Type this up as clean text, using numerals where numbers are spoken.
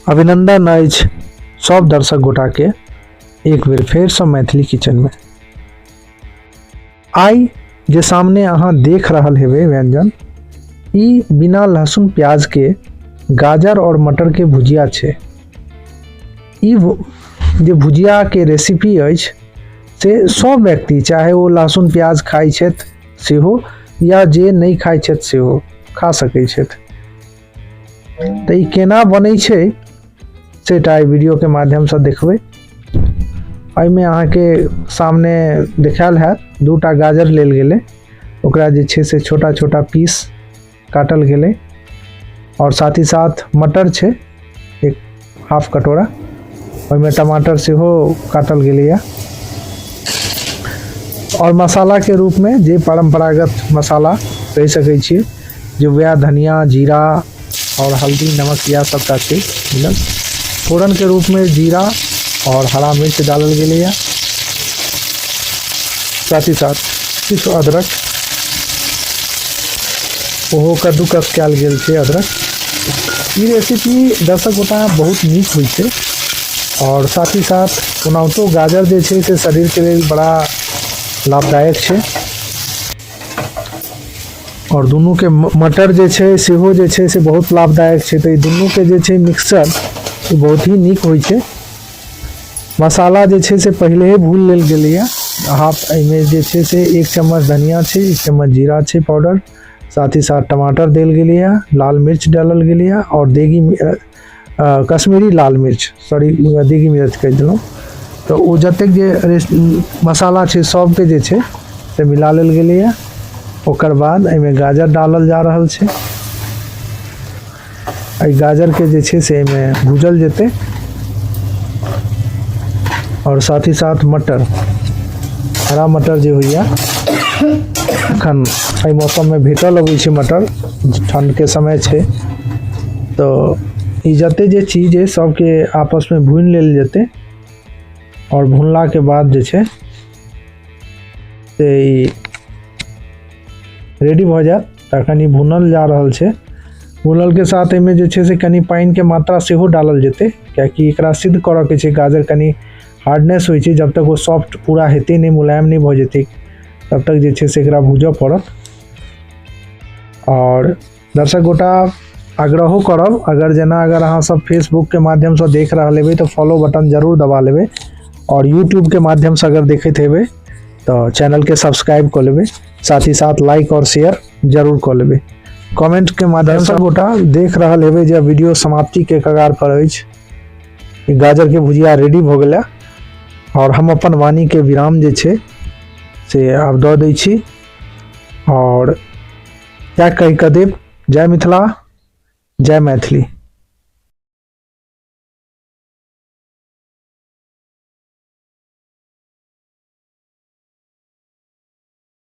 अभिनंदन अछि सब दर्शक गोटा के एक बेर फेर से मैथिली किचन में। आई जे सामने अहाँ देख रहल हेबे व्यंजन, ई बिना लहसुन प्याज के गाजर और मटर के भुजिया छे। ई जे भुजिया के रेसिपी अछि से सब व्यक्ति, चाहे वो लहसुन प्याज खाइ छथि सेहो या जे नहीं खाइ छथि सेहो खा सकै छथि। तो ई केना बनै छै सेटा ई वीडियो के माध्यम से देखबै। एहिमे अहाँ के सामने देखायल है, दूटा गाजर लेल गेलै, ओकरा जे छै से छोटा छोटा पीस काटल गेलै, और साथ ही साथ मटर छे एक हाफ कटोरा, ओहिमे टमाटर सेहो काटल गेलै है। और मसाला के रूप में जे परंपरागत मसाला कह सकै छियै, जो वह धनिया, जीरा और हल्दी, नमक या सबटा चीज मिलल। फोरन के रूप में जीरा और हरा मिर्च डालल गेलै है, साथ ही साथ किछु अदरक ओहो कद्दूकस कयल गेल छै अदरक। ई रेसिपी दर्शक गोटा बहुत नीक होइ छै, और साथ ही साथ ओनाहितो गाजर जे छै से शरीर के लेल बड़ा लाभदायक छै, और दुनू के मटर जे छै सेहो जे छै से बहुत लाभदायक छै। तो ई दुनू के जे छै मिक्सचर बहुत ही नीक होइ छै। मसाला जे छै से पहले ही भून लेल गेलै है। हाफ एमे जे छै से 1 चम्मच धनिया छै, 1 चम्मच जीरा छै पाउडर, साथ ही साथ टमाटर देल गेलै है, लाल मिर्च डालल गेलै है, और कश्मीरी लाल मिर्च, सॉरी देगी मिर्च कह देलहुँ। तो ओ जतेक जे मसाला छै सब के जे छै से मिला लेल गेलै है। ओकर बाद एमे गाजर डालल जा रहल छै। एहि गाजर के जे छै से एमे भूजल जेतै, और साथ ही साथ मटर, हरा मटर जे होइया अखन एहि मौसम में भेटऽ लगै छै मटर, ठंड के समय छै। तो ई जते जे चीज है सबके आपस में भून लेल जेतै, और भूनला के बाद जे छै से रेडी भ जायत। तखन ई भूनल जा रहल छै। भूनल के साथ एमे जे छै से कनी पानी के मात्रा सेहो डालल जेतै, कियाकि एकरा सिद्ध करऽ के छै। गाजर कनी हार्डनेस होइ छै, जब तक वो सॉफ्ट पूरा हेतै नहीं, मुलायम नहीं भ जेतै, तब तक जे छै से एकरा भूजऽ पड़त। और दर्शक गोटा आग्रहो करब, अगर अहाँ सब फेसबुक के माध्यम से देख रहल हेबै तो फॉलो बटन जरूर दबा लेबै, और यूट्यूब के माध्यम से अगर देखैत हेबै तो चैनल के सब्सक्राइब कर लेबै, साथ ही साथ लाइक और शेयर जरूर कर लेबै। कमेंट के माध्यम से गोटा देख रहल हेबै जे वीडियो समाप्ति के कगार पर अछि। गाजर के भुजिया रेडी भ गेलै, और हम अपन वाणी के विराम जे छै से आब दऽ दै छी, और क्या कहि कऽ देब, जय मिथिला, जय मैथिली।